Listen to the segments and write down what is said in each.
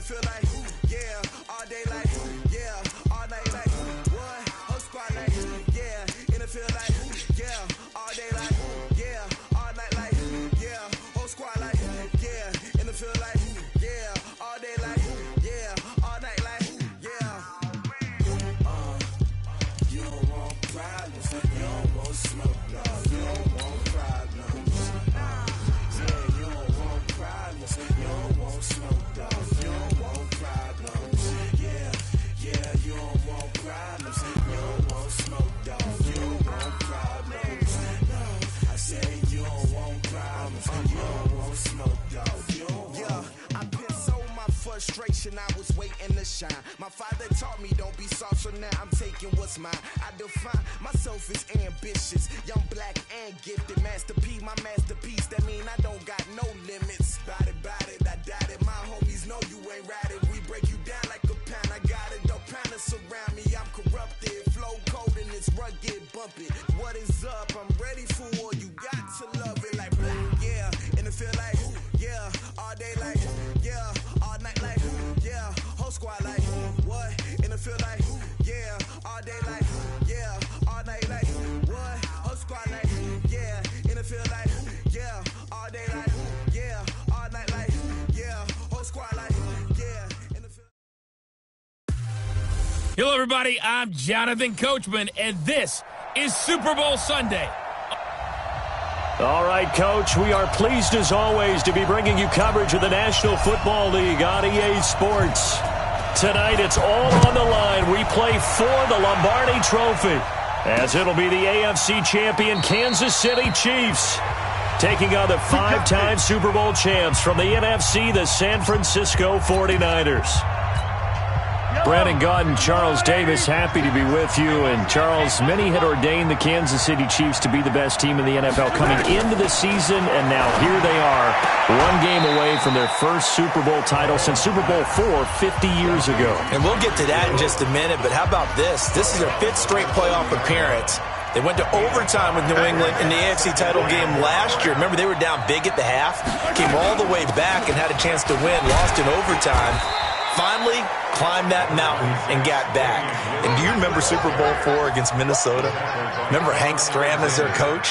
feel like, yeah, all day like, yeah, all night like, what? Whole squad like, yeah, in the feel like, yeah, all day like, yeah, all night like, yeah, whole squad like, yeah, in the feel like, yeah, all day like, yeah, all night like, yeah. You don't want problems, you don't want smoke, no, you don't want problems. Yeah, you don't want problems, you don't want smoke, dog, you don't want problems. Yeah, you don't want problems, you don't want smoke, dog, you don't want problems. No, I said you don't want problems, you don't want smoke, dog, you don't want. Yeah, I've been so my frustration, I was waiting to shine. My father taught me don't be soft, so now I'm taking what's mine. I define myself as ambitious, young, black, and gifted. Master P, my masterpiece, that mean I don't got no limits. Bout it, I doubt it. My homies know you ain't ratted. We break you down like a pound. I got it, don't pound to surround me. I'm corrupted, flow cold and it's rugged, bumpy. What is up? I'm ready for war. You got to love it like black, yeah. And it feel like, yeah, all day like, yeah, all night like, yeah, whole squad like, what? And it feel like, yeah, all day like, yeah, all night like, what? Whole squad like, yeah, and it feel like, yeah, all day like, yeah, all night like, yeah, whole squad like, yeah, and it feel. Hello, everybody. I'm Jonathan Coachman, and this is Super Bowl Sunday. All right, Coach, we are pleased as always to be bringing you coverage of the National Football League on EA Sports. Tonight, it's all on the line. We play for the Lombardi Trophy, as it'll be the AFC champion Kansas City Chiefs taking on the five-time Super Bowl champs from the NFC, the San Francisco 49ers. Brandon Gaudin and Charles Davis, happy to be with you. And Charles, many had ordained the Kansas City Chiefs to be the best team in the NFL coming into the season, and now here they are, one game away from their first Super Bowl title since Super Bowl IV 50 years ago. And we'll get to that in just a minute, but how about this? This is their fifth straight playoff appearance. They went to overtime with New England in the AFC title game last year. Remember, they were down big at the half, came all the way back and had a chance to win, lost in overtime. Finally climbed that mountain and got back. And do you remember Super Bowl IV against Minnesota? Remember Hank Stram as their coach?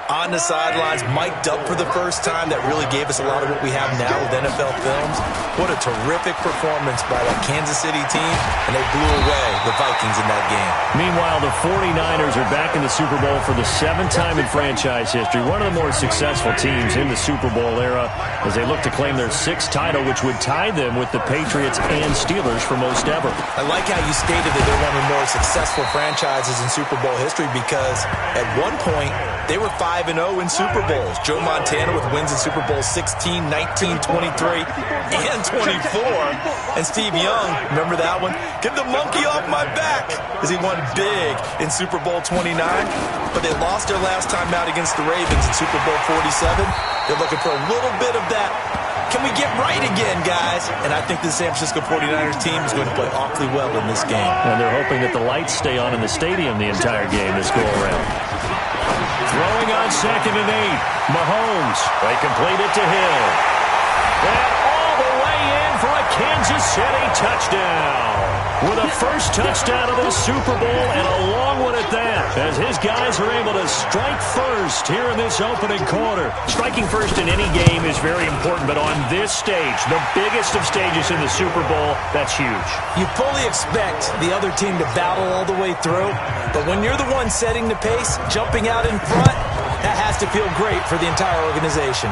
On the sidelines, mic'd up for the first time. That really gave us a lot of what we have now with NFL films. What a terrific performance by that Kansas City team, and they blew away the Vikings in that game. Meanwhile, the 49ers are back in the Super Bowl for the seventh time in franchise history, one of the more successful teams in the Super Bowl era, as they look to claim their sixth title, which would tie them with the Patriots and Steelers for most ever. I like how you stated that they're one of the more successful franchises in Super Bowl history, because at one point, they were 5-0 in Super Bowls. Joe Montana with wins in Super Bowl 16, 19, 23, and 24. And Steve Young, remember that one? Get the monkey off my back, as he won big in Super Bowl 29. But they lost their last time out against the Ravens in Super Bowl 47. They're looking for a little bit of that. Can we get right again, guys? And I think the San Francisco 49ers team is going to play awfully well in this game. And they're hoping that the lights stay on in the stadium the entire game this go-around. Throwing on 2nd and 8. Mahomes. They complete it to Hill. And all the way in for a Kansas City touchdown. With a first touchdown of the Super Bowl, and a long one at that, as his guys are able to strike first here in this opening quarter. Striking first in any game is very important, but on this stage, the biggest of stages in the Super Bowl, that's huge. You fully expect the other team to battle all the way through, but when you're the one setting the pace, jumping out in front, that has to feel great for the entire organization.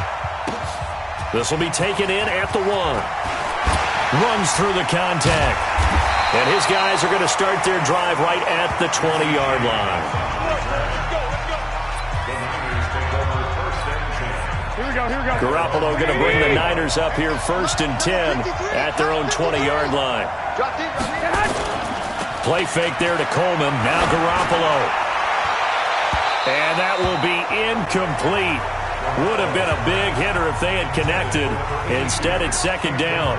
This will be taken in at the 1. Runs through the contact. And his guys are going to start their drive right at the 20-yard line. Here we go. Garoppolo going to bring the Niners up here 1st and 10 at their own 20-yard line. Play fake there to Coleman. Now Garoppolo. And that will be incomplete. Would have been a big hitter if they had connected. Instead, it's 2nd down.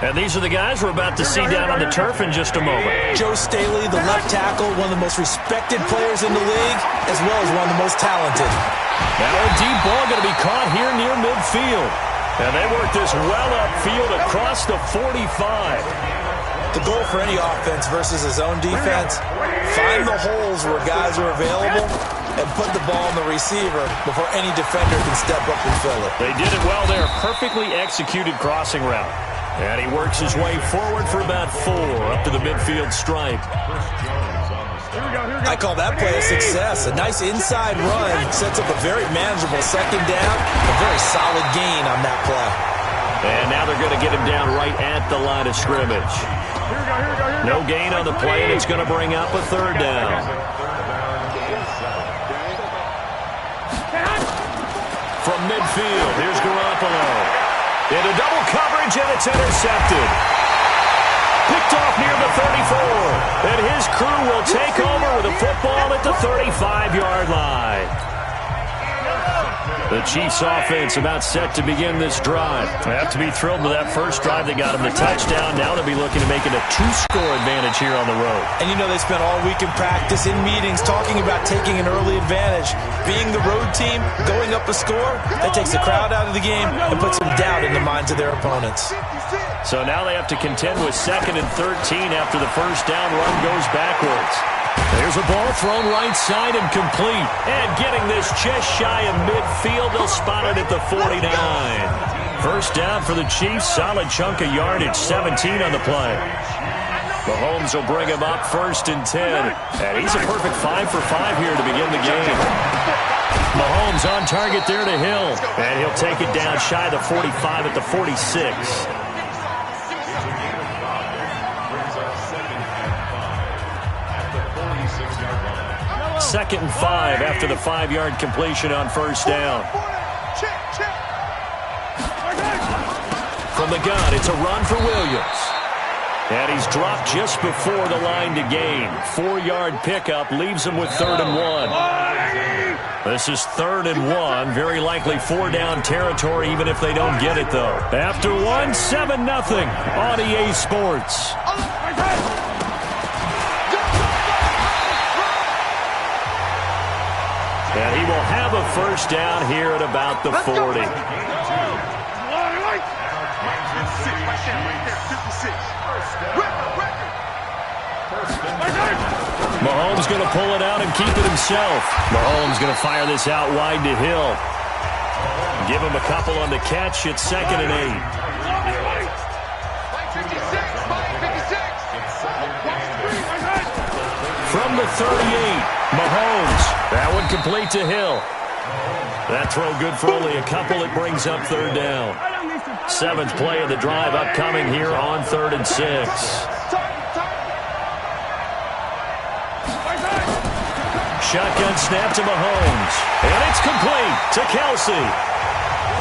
And these are the guys we're about to see down on the turf in just a moment. Joe Staley, the left tackle, one of the most respected players in the league, as well as one of the most talented. Now a deep ball going to be caught here near midfield. And they work this well upfield across the 45. The goal for any offense versus a zone defense, find the holes where guys are available and put the ball on the receiver before any defender can step up and fill it. They did it well there. Perfectly executed crossing route. And he works his way forward for about 4 up to the midfield stripe. I call that play a success. A nice inside run sets up a very manageable second down. A very solid gain on that play. And now they're going to get him down right at the line of scrimmage. No gain on the play, and it's going to bring up a 3rd down. From midfield, here's Garoppolo. Into double coverage, and it's intercepted. Picked off near the 34. And his crew will take over with the football at the 35-yard line. The Chiefs offense about set to begin this drive. They have to be thrilled with that first drive. They got him the touchdown. Now they'll be looking to make it a 2-score advantage here on the road. And you know they spent all week in practice, in meetings, talking about taking an early advantage. Being the road team, going up a score, that takes the crowd out of the game and puts some doubt in the minds of their opponents. So now they have to contend with 2nd and 13 after the first down run goes backwards. There's a ball thrown right side and complete. And getting this just shy of midfield, they'll spot it at the 49. First down for the Chiefs. Solid chunk of yardage, 17 on the play. Mahomes will bring him up 1st and 10. And he's a perfect 5 for 5 here to begin the game. Mahomes on target there to Hill. And he'll take it down shy of the 45 at the 46. 2nd and 5 after the 5-yard completion on first down. From the gun, it's a run for Williams. And he's dropped just before the line to gain. 4-yard pickup leaves him with 3rd and 1. This is 3rd and 1. Very likely 4-down territory, even if they don't get it, though. After 1, 7-0 on EA Sports. And he will have a first down here at about the 40. Mahomes going to pull it out and keep it himself. Mahomes going to fire this out wide to Hill. Give him a couple on the catch. It's 2nd and 8. From the 38. Mahomes, that one complete to Hill. That throw good for only a couple. It brings up 3rd down. 7th play of the drive upcoming here on 3rd and 6. Shotgun snap to Mahomes. And it's complete to Kelsey.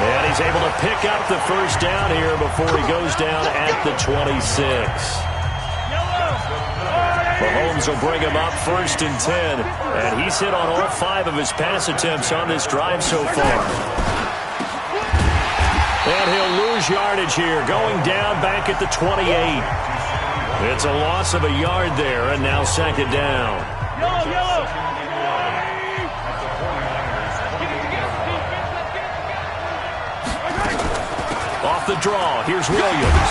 And he's able to pick up the first down here before he goes down at the 26. Mahomes will bring him up 1st and 10. And he's hit on all 5 of his pass attempts on this drive so far. And he'll lose yardage here, going down back at the 28. It's a loss of a yard there, and now 2nd down. Off the draw, here's Williams.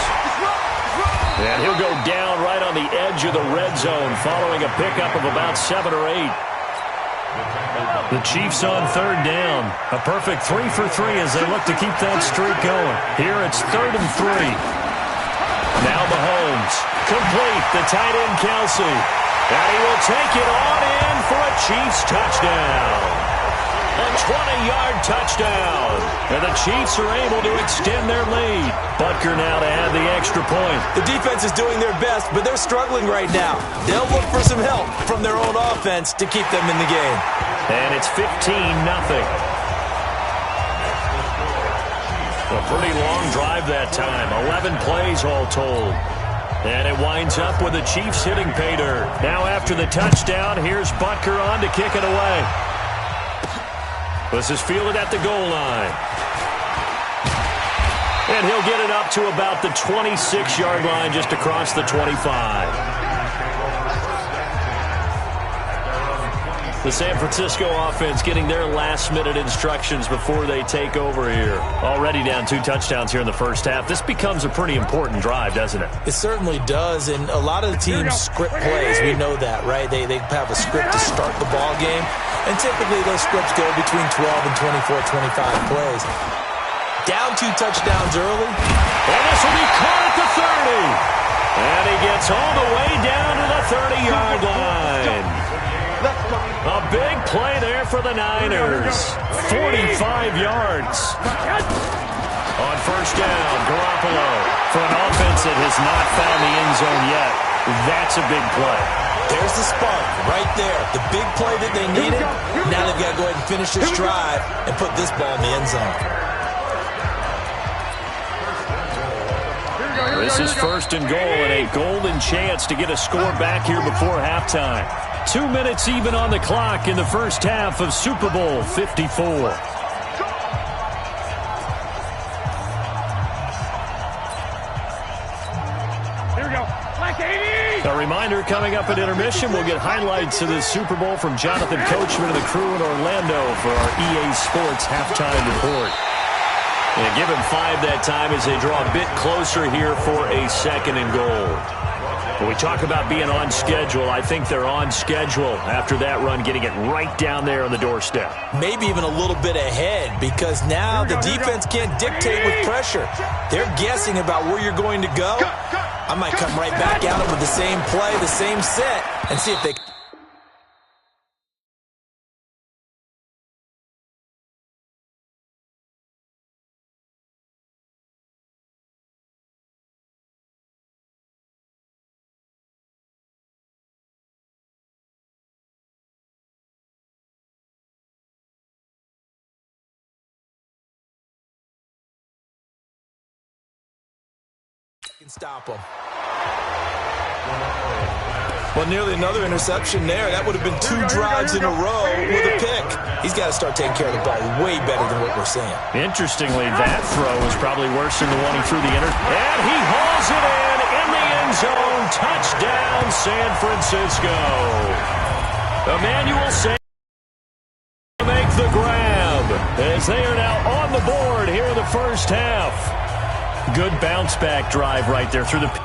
And he'll go down right on the edge of the red zone following a pickup of about 7 or 8. The Chiefs on 3rd down. A perfect 3 for 3 as they look to keep that streak going. Here it's 3rd and 3. Now Mahomes. Complete. The tight end Kelsey. And he will take it on in for a Chiefs touchdown. A 20-yard touchdown. And the Chiefs are able to extend their lead. Butker now to add the extra point. The defense is doing their best, but they're struggling right now. They'll look for some help from their own offense to keep them in the game. And it's 15-0. A pretty long drive that time. 11 plays all told. And it winds up with the Chiefs hitting pay dirt. Now after the touchdown, here's Butker on to kick it away. This is fielded at the goal line. And he'll get it up to about the 26-yard line just across the 25. The San Francisco offense getting their last-minute instructions before they take over here. Already down 2 touchdowns here in the first half. This becomes a pretty important drive, doesn't it? It certainly does, and a lot of the teams script plays. We know that, right? They have a script to start the ball game, and typically those scripts go between 12 and 24, 25 plays. Down 2 touchdowns early. And this will be caught at the 30. And he gets all the way down to the 30-yard line. A big play there for the Niners. 45 yards. On first down, Garoppolo. For an offense that has not found the end zone yet, that's a big play. There's the spark right there. The big play that they needed. Now they've got to go ahead and finish this drive and put this ball in the end zone. This is first and goal and a golden chance to get a score back here before halftime. 2 minutes even on the clock in the first half of Super Bowl 54. Here we go. A reminder coming up at intermission, we'll get highlights of the Super Bowl from Jonathan Coachman and the crew in Orlando for our EA Sports halftime report. And give him 5 that time as they draw a bit closer here for a second and goal. When we talk about being on schedule, I think they're on schedule after that run, getting it right down there on the doorstep. Maybe even a little bit ahead, because now the defense can't dictate with pressure. They're guessing about where you're going to go. I might come right back at them with the same play, the same set, and see if they can stop them. Well, nearly another interception there. That would have been 2 drives in a row with a pick. He's got to start taking care of the ball way better than what we're seeing. Interestingly, that throw was probably worse than the one he threw the and he hauls it in the end zone. Touchdown, San Francisco. Emmanuel Sanders to make the grab as they are now on the board here in the first half. Good bounce back drive right there through the pick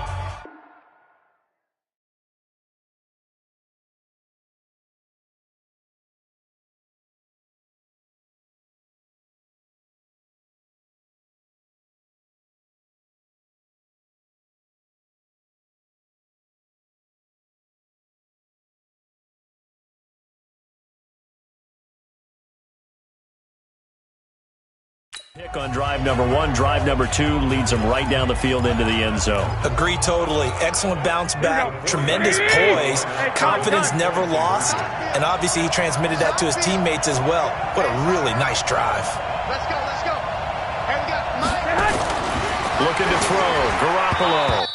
on drive number 1. Drive number 2 leads them right down the field into the end zone. Agree totally. Excellent bounce back, tremendous poise, confidence never lost, and obviously he transmitted that to his teammates as well. What a really nice drive. Let's go. Here we go. Looking to throw. Garoppolo.